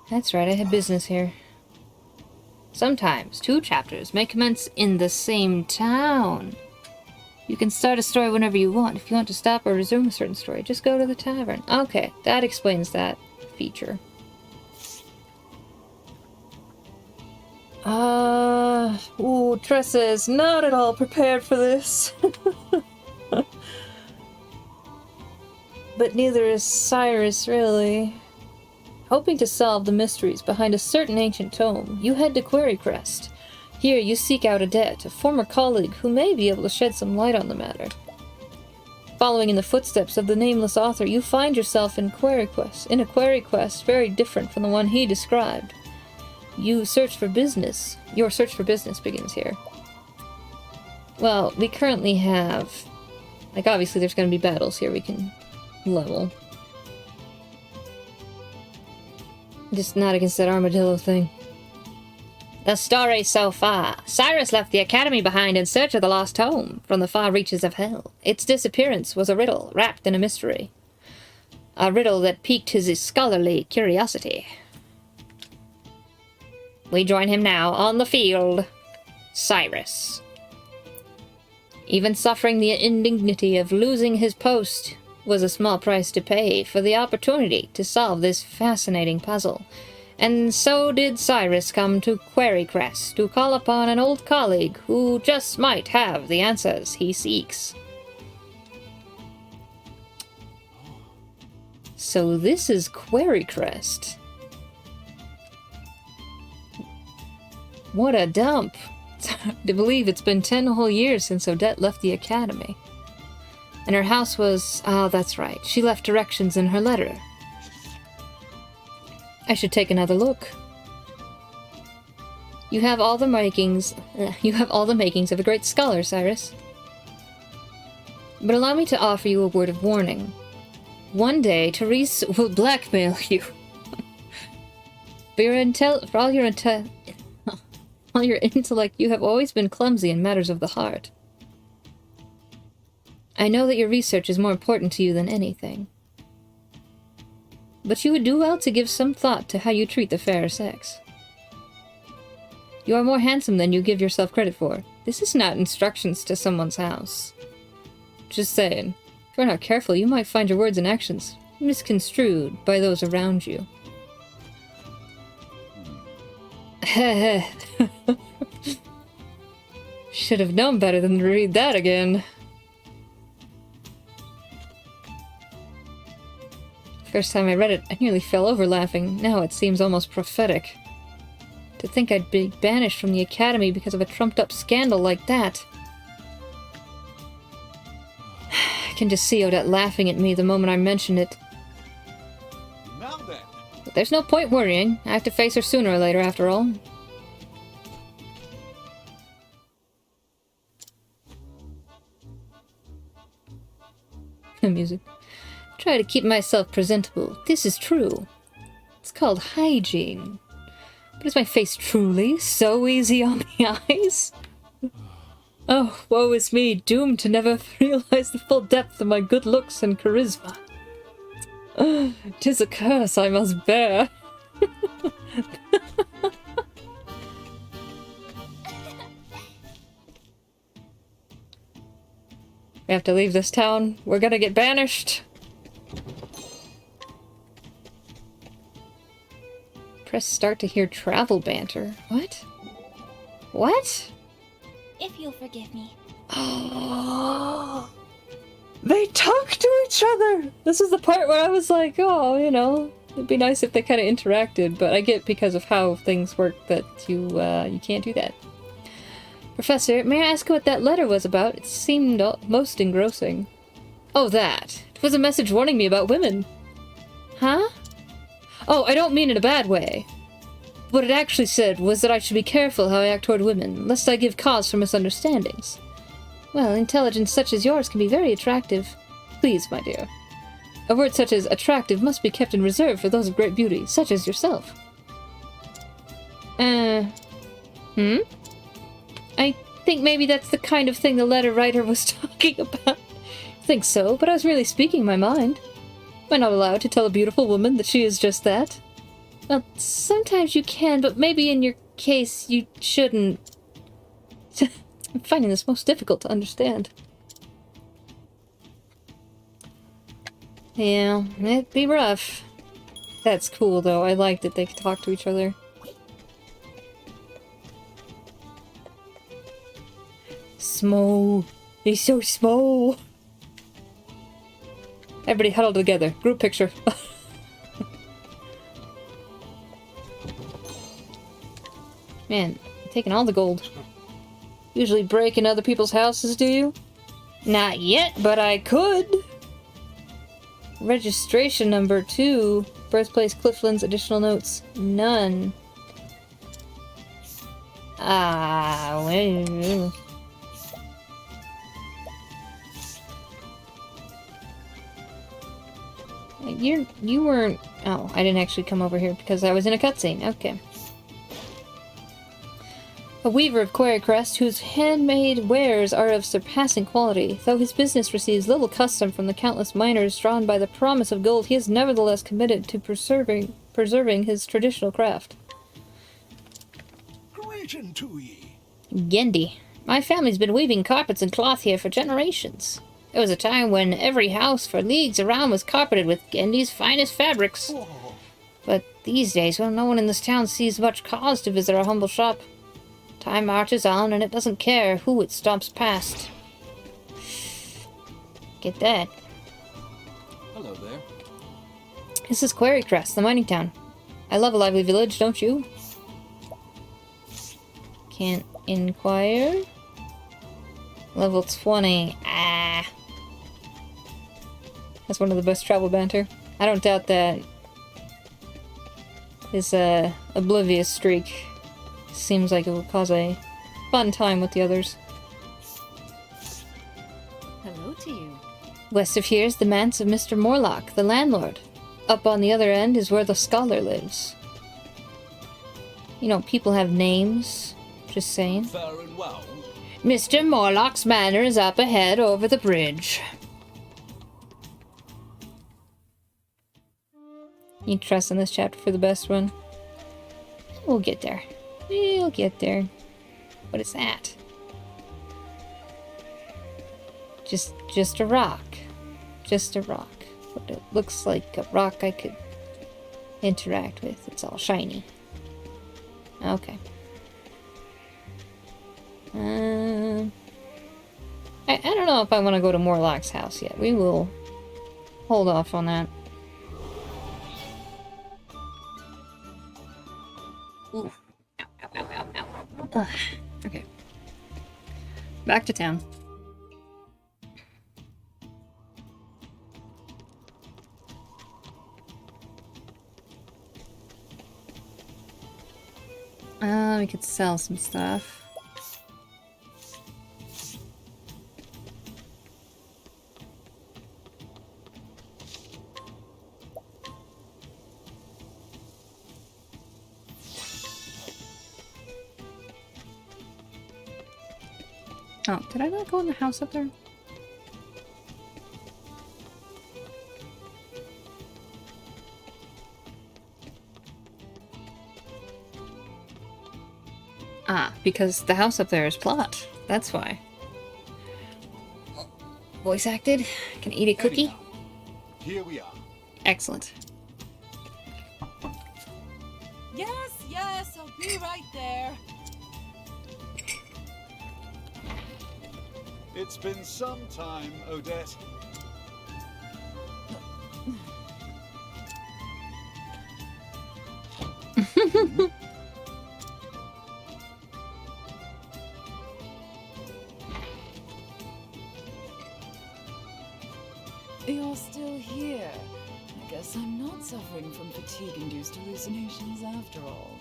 That's right, I had business here. Sometimes 2 chapters may commence in the same town. You can start a story whenever you want. If you want to stop or resume a certain story, just go to the tavern. Okay, that explains that feature. Ooh, Tressa is not at all prepared for this. But neither is Cyrus, really. Hoping to solve the mysteries behind a certain ancient tome, you head to Quarrycrest. Here you seek out Adet, a former colleague who may be able to shed some light on the matter. Following in the footsteps of the nameless author, you find yourself in a quarry quest very different from the one he described. Your search for business begins here. Well, we currently have... like, obviously there's going to be battles here we can level. Just not against that armadillo thing. The story so far. Cyrus left the academy behind in search of the lost tome from the far reaches of hell. Its disappearance was a riddle wrapped in a mystery. A riddle that piqued his scholarly curiosity. We join him now on the field. Cyrus. Even suffering the indignity of losing his post was a small price to pay for the opportunity to solve this fascinating puzzle. And so did Cyrus come to Quarrycrest to call upon an old colleague who just might have the answers he seeks. So this is Quarrycrest. What a dump. It's hard to believe it's been 10 whole years since Odette left the academy. And her house was... oh, that's right. She left directions in her letter. I should take another look. You have all the makings of a great scholar, Cyrus. But allow me to offer you a word of warning. One day, Therese will blackmail you. For all your intellect, you have always been clumsy in matters of the heart. I know that your research is more important to you than anything. But you would do well to give some thought to how you treat the fairer sex. You are more handsome than you give yourself credit for. This is not instructions to someone's house. Just saying, if you're not careful, you might find your words and actions misconstrued by those around you. Should have known better than to read that again. First time I read it, I nearly fell over laughing. Now it seems almost prophetic. To think I'd be banished from the academy because of a trumped-up scandal like that. I can just see Odette laughing at me the moment I mention it. Now then. But there's no point worrying. I have to face her sooner or later, after all. Music. Try to keep myself presentable. This is true. It's called hygiene. But is my face truly so easy on the eyes? Oh, woe is me, doomed to never realize the full depth of my good looks and charisma. 'Tis a curse I must bear. We have to leave this town. We're gonna get banished. Press start to hear travel banter. What? What? If you'll forgive me. Oh, they talk to each other! This is the part where I was like, oh, you know, it'd be nice if they kind of interacted, but I get because of how things work that you can't do that. Professor, may I ask what that letter was about? It seemed most engrossing. Oh, that. It was a message warning me about women. Huh? Oh, I don't mean in a bad way. What it actually said was that I should be careful how I act toward women, lest I give cause for misunderstandings. Well, intelligence such as yours can be very attractive. Please, my dear. A word such as attractive must be kept in reserve for those of great beauty, such as yourself. I think maybe that's the kind of thing the letter writer was talking about. I think so, but I was really speaking my mind. Am I not allowed to tell a beautiful woman that she is just that? Well, sometimes you can, but maybe in your case you shouldn't. I'm finding this most difficult to understand. Yeah, it'd be rough. That's cool, though. I like that they can talk to each other. Small. He's so small. Everybody huddle together. Group picture. Man, taking all the gold. Usually break in other people's houses, do you? Not yet, but I could. Registration number 2. Birthplace Clifflands. Additional notes. None. Ah, well. You weren't... Oh, I didn't actually come over here because I was in a cutscene. Okay. A weaver of Quarry Crest, whose handmade wares are of surpassing quality. Though his business receives little custom from the countless miners drawn by the promise of gold, he is nevertheless committed to preserving his traditional craft. Greeting to ye. Gendy. My family's been weaving carpets and cloth here for generations. There was a time when every house for leagues around was carpeted with Gendy's finest fabrics. Oh, But these days, well, no one in this town sees much cause to visit our humble shop. Time marches on, and it doesn't care who it stomps past. Get that. hello there. This is Quarry Crest, the mining town. I love a lively village, don't you? Can't inquire. Level 20. Ah. That's one of the best travel banter. I don't doubt that. His oblivious streak seems like it will cause a fun time with the others. Hello to you. West of here is the manse of Mr. Morlock, the landlord. Up on the other end is where the scholar lives. You know, people have names. Just saying. Fair and well. Mr. Morlock's manor is up ahead over the bridge. You trust in this chapter for the best one? We'll get there. We'll get there. What is that? Just a rock. Just a rock. But it looks like a rock I could interact with. It's all shiny. Okay. I don't know if I want to go to Morlock's house yet. We will hold off on that. Ooh. Ow, ow, ow, ow, ow. Ugh. Okay. Back to town. We could sell some stuff. Oh, did I not go in the house up there? Ah, because the house up there is plot. That's why. Voice acted. Can I eat a cookie? Anyhow, here we are. Excellent. Yes, yes, I'll be right there. It's been some time, Odette. You're still here. I guess I'm not suffering from fatigue-induced hallucinations after all.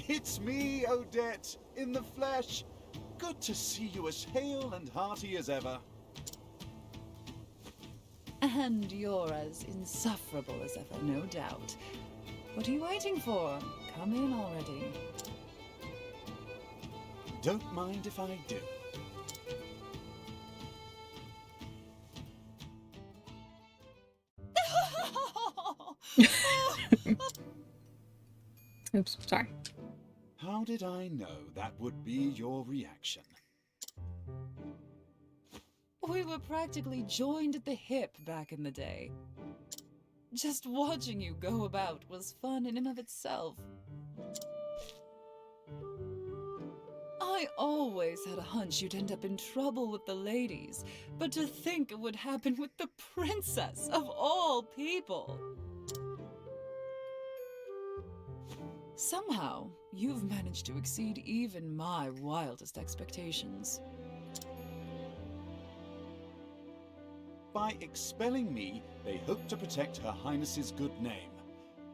It's me, Odette, in the flesh. Good to see you as hale and hearty as ever. And you're as insufferable as ever, no doubt. What are you waiting for? Come in already. Don't mind if I do. Oops, sorry. How did I know that would be your reaction? We were practically joined at the hip back in the day. Just watching you go about was fun in and of itself. I always had a hunch you'd end up in trouble with the ladies, but to think it would happen with the princess of all people. Somehow, you've managed to exceed even my wildest expectations. By expelling me, they hope to protect Her Highness's good name.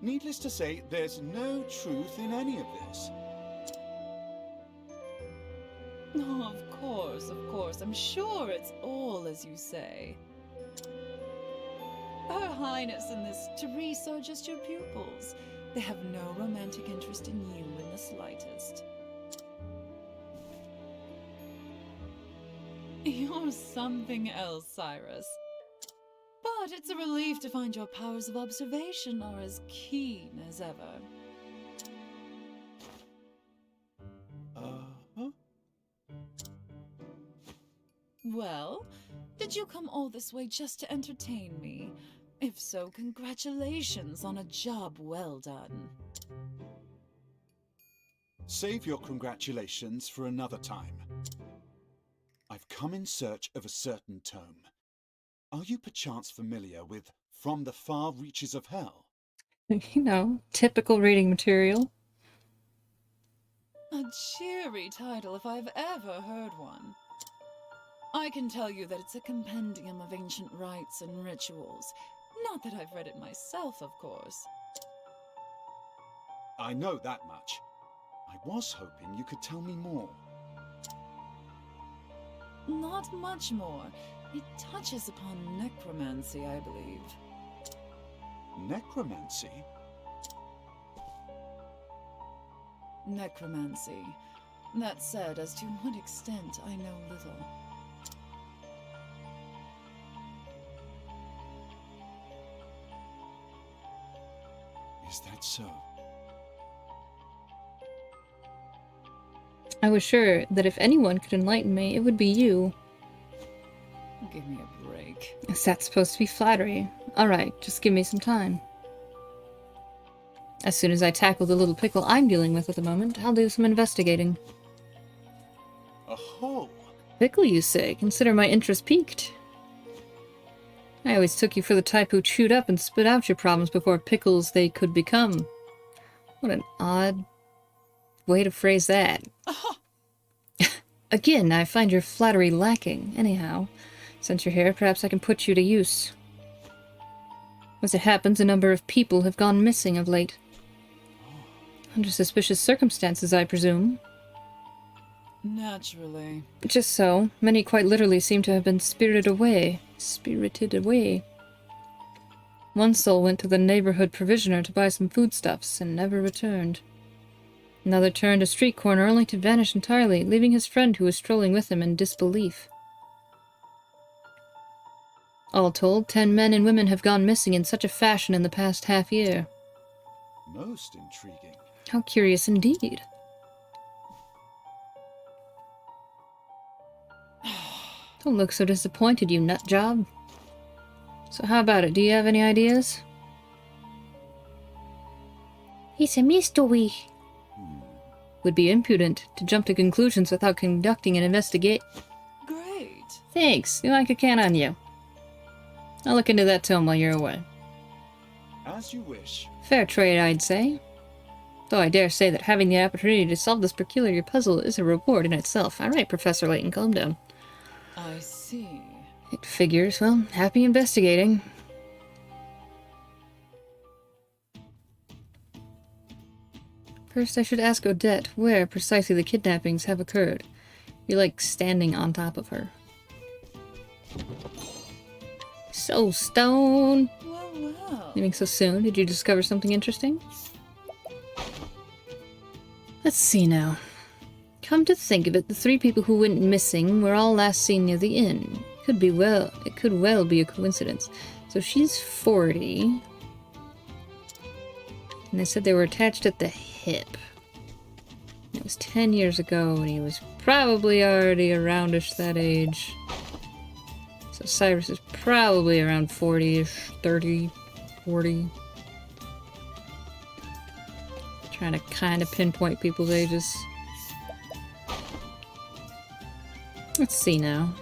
Needless to say, there's no truth in any of this. Oh, of course. I'm sure it's all as you say. Her Highness and this Therese are just your pupils. They have no romantic interest in you in the slightest. You're something else, Cyrus. But it's a relief to find your powers of observation are as keen as ever. Uh-huh. Well, did you come all this way just to entertain me? If so, congratulations on a job well done. Save your congratulations for another time. I've come in search of a certain tome. Are you perchance familiar with From the Far Reaches of Hell? You know, typical reading material. A cheery title if I've ever heard one. I can tell you that it's a compendium of ancient rites and rituals. Not that I've read it myself, of course. I know that much. I was hoping you could tell me more. Not much more. It touches upon necromancy, I believe. Necromancy? Necromancy. That said, as to what extent, I know little. Is that so? I was sure that if anyone could enlighten me, it would be you. Give me a break. Is that supposed to be flattery? Alright, just give me some time. As soon as I tackle the little pickle I'm dealing with at the moment, I'll do some investigating. A hole? Pickle, you say? Consider my interest piqued. I always took you for the type who chewed up and spit out your problems before pickles they could become. What an odd way to phrase that. Again, I find your flattery lacking. Anyhow, since you're here, perhaps I can put you to use. As it happens, a number of people have gone missing of late. Under suspicious circumstances, I presume. Naturally. Just so. Many quite literally seem to have been spirited away. Spirited away. One soul went to the neighborhood provisioner to buy some foodstuffs and never returned. Another turned a street corner only to vanish entirely, leaving his friend who was strolling with him in disbelief. All told, 10 men and women have gone missing in such a fashion in the past half-year. Most intriguing. How curious indeed. Don't look so disappointed, you nutjob. So how about it? Do you have any ideas? It's a mystery. Would be impudent to jump to conclusions without conducting an investigate. Great. Thanks. I could count on you. I'll look into that tome while you're away. As you wish. Fair trade, I'd say. Though I dare say that having the opportunity to solve this peculiar puzzle is a reward in itself. All right, Professor Layton, calm down. I see. It figures. Well, happy investigating. First, I should ask Odette where precisely the kidnappings have occurred. You're like standing on top of her. So, Stone! Well. Leaving so soon? Did you discover something interesting? Let's see now. Come to think of it, the 3 people who went missing were all last seen near the inn. It could well be a coincidence. So she's 40. And they said they were attached at the hip. It was 10 years ago, and he was probably already aroundish that age. So Cyrus is probably around 40-ish, 30, 40. Trying to kind of pinpoint people's ages. Let's see now.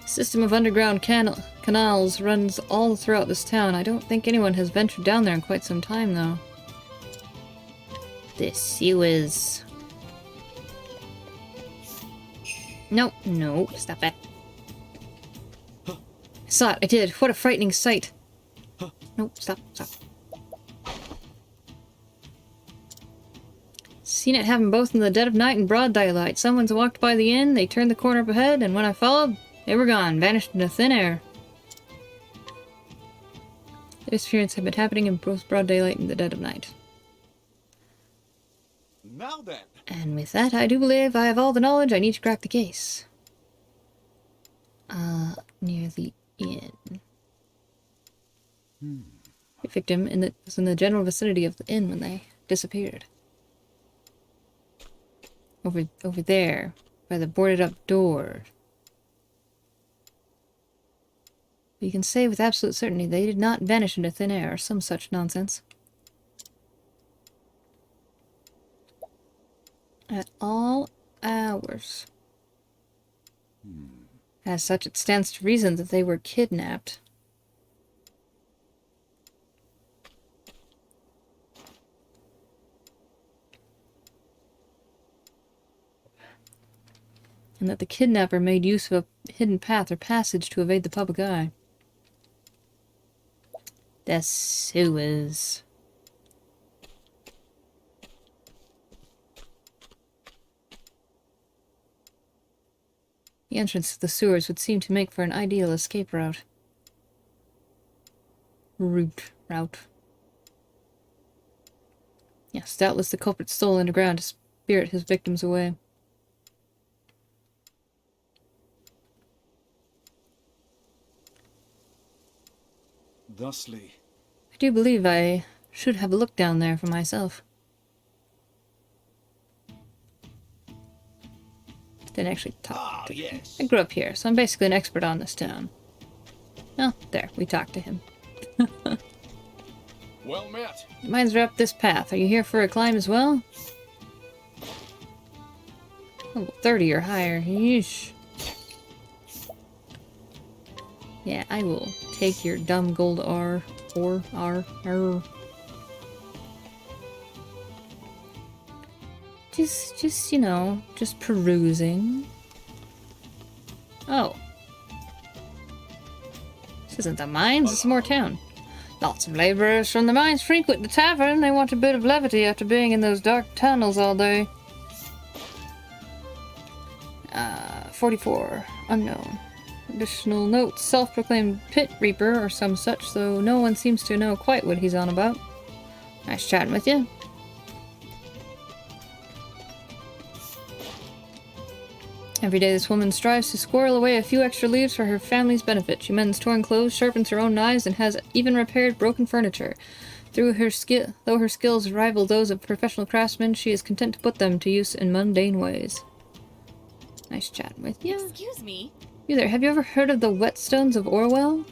System of underground canals runs all throughout this town. I don't think anyone has ventured down there in quite some time, though. The sewers. Nope, no, stop it. I saw it, I did. What a frightening sight. Nope, stop. Seen it happen both in the dead of night and broad daylight. Someone's walked by the inn, they turned the corner up ahead, and when I followed, they were gone, vanished into thin air. The disappearance had been happening in both broad daylight and the dead of night. Now then. And with that, I do believe I have all the knowledge I need to crack the case. Near the inn. The victim was in the general vicinity of the inn when they disappeared. Over there, by the boarded up door. You can say with absolute certainty they did not vanish into thin air or some such nonsense. At all hours. As such, it stands to reason that they were kidnapped. And that the kidnapper made use of a hidden path or passage to evade the public eye. The sewers. The entrance to the sewers would seem to make for an ideal escape route. Route. Yes, doubtless the culprit stole underground to spirit his victims away. Thusly. I do believe I should have a look down there for myself. Didn't actually talk to him. Yes. I grew up here, so I'm basically an expert on this town. Oh, there, we talked to him. Well met. Mines are up this path. Are you here for a climb as well? Level 30 or higher. Yeesh. Yeah, I will take your dumb gold R. Just, you know, just perusing. Oh. This isn't the mines, it's more town. Lots of laborers from the mines frequent the tavern. They want a bit of levity after being in those dark tunnels all day. 44. Unknown. Additional note, self-proclaimed pit reaper or some such, though no one seems to know quite what he's on about. Nice chatting with you. Every day this woman strives to squirrel away a few extra leaves for her family's benefit. She mends torn clothes, sharpens her own knives, and has even repaired broken furniture. Though her skills rival those of professional craftsmen, she is content to put them to use in mundane ways. Nice chatting with you. Excuse me. You there, have you ever heard of the whetstones of Orwell?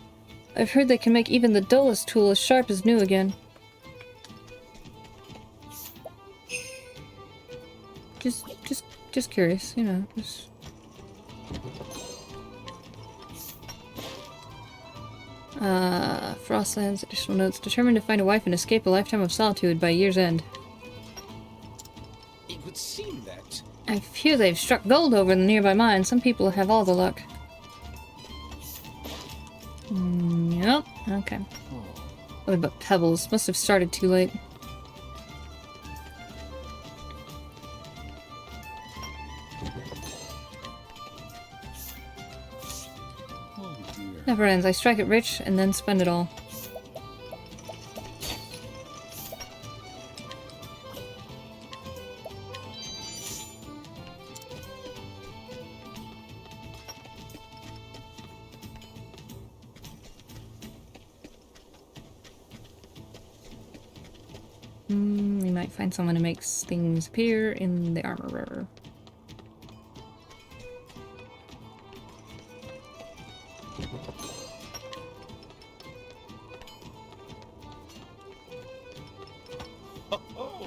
I've heard they can make even the dullest tool as sharp as new again. Just curious, you know, just... Frostlands, additional notes. Determined to find a wife and escape a lifetime of solitude by year's end. It would seem that... I fear they've struck gold over in the nearby mine. Some people have all the luck. Yep, okay. What about pebbles? Must have started too late. Never ends. I strike it rich and then spend it all. We might Alright, find someone who makes things appear in the armorer.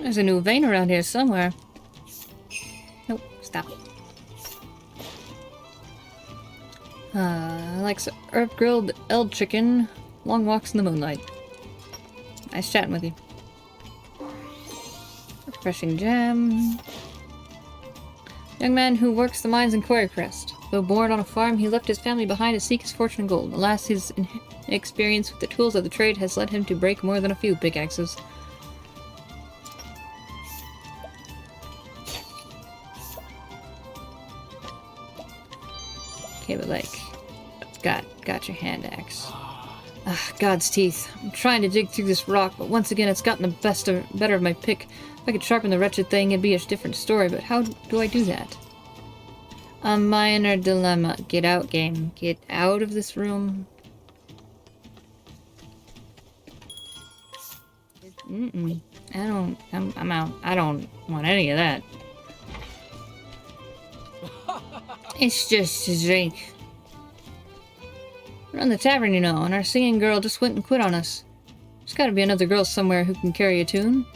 There's a new vein around here somewhere. Nope, stop. I like herb-grilled eld chicken, long walks in the moonlight. Nice chatting with you. Refreshing jam. Young man who works the mines in Quarrycrest. Though born on a farm, he left his family behind to seek his fortune in gold. Alas, his experience with the tools of the trade has led him to break more than a few pickaxes. Okay, but like, got your hand axe. Ah, God's teeth. I'm trying to dig through this rock, but once again it's gotten the better of my pick. If I could sharpen the wretched thing, it'd be a different story, but how do I do that? A minor dilemma. Get out, game. Get out of this room. I'm out. I don't want any of that. It's just a drink. We're in the tavern, you know, and our singing girl just went and quit on us. There's gotta be another girl somewhere who can carry a tune.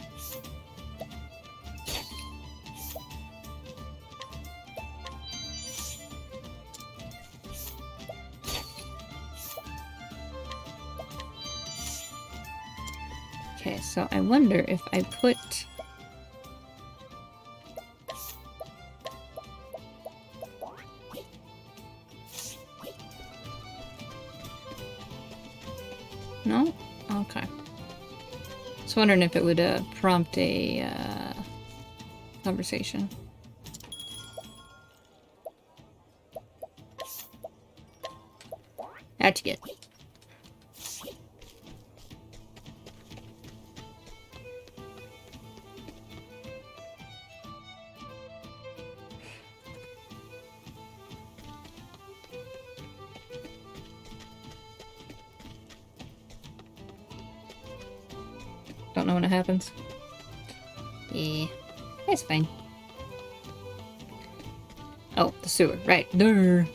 Okay, so I wonder if I put... No? Okay. Just wondering if it would prompt a conversation. How'd you get? Don't know when it happens. Yeah, that's fine. Oh, the sewer, right. Durr.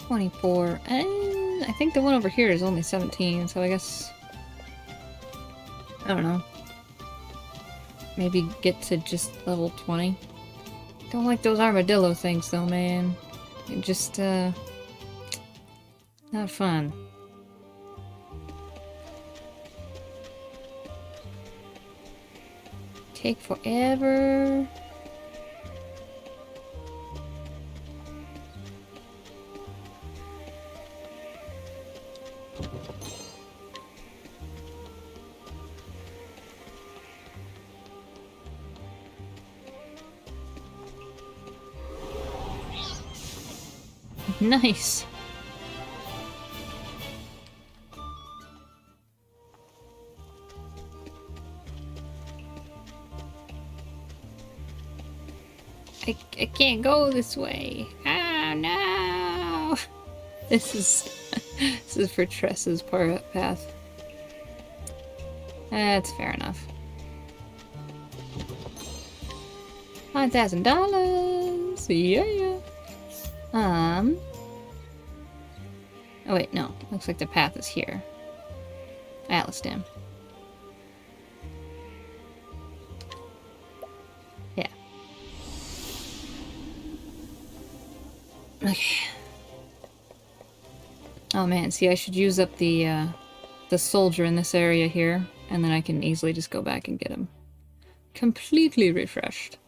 $24, and I think the one over here is only 17, so I guess... I don't know. Maybe get to just level 20. Don't like those armadillo things though, man. It just, not fun. Take forever. Nice. I can't go this way. Oh no! This is for Tressa's path. That's fair enough. $1,000. Yeah. Oh wait, no. Looks like the path is here. Atlas Dam. Yeah. Okay. Oh man, see, I should use up the soldier in this area here, and then I can easily just go back and get him completely refreshed.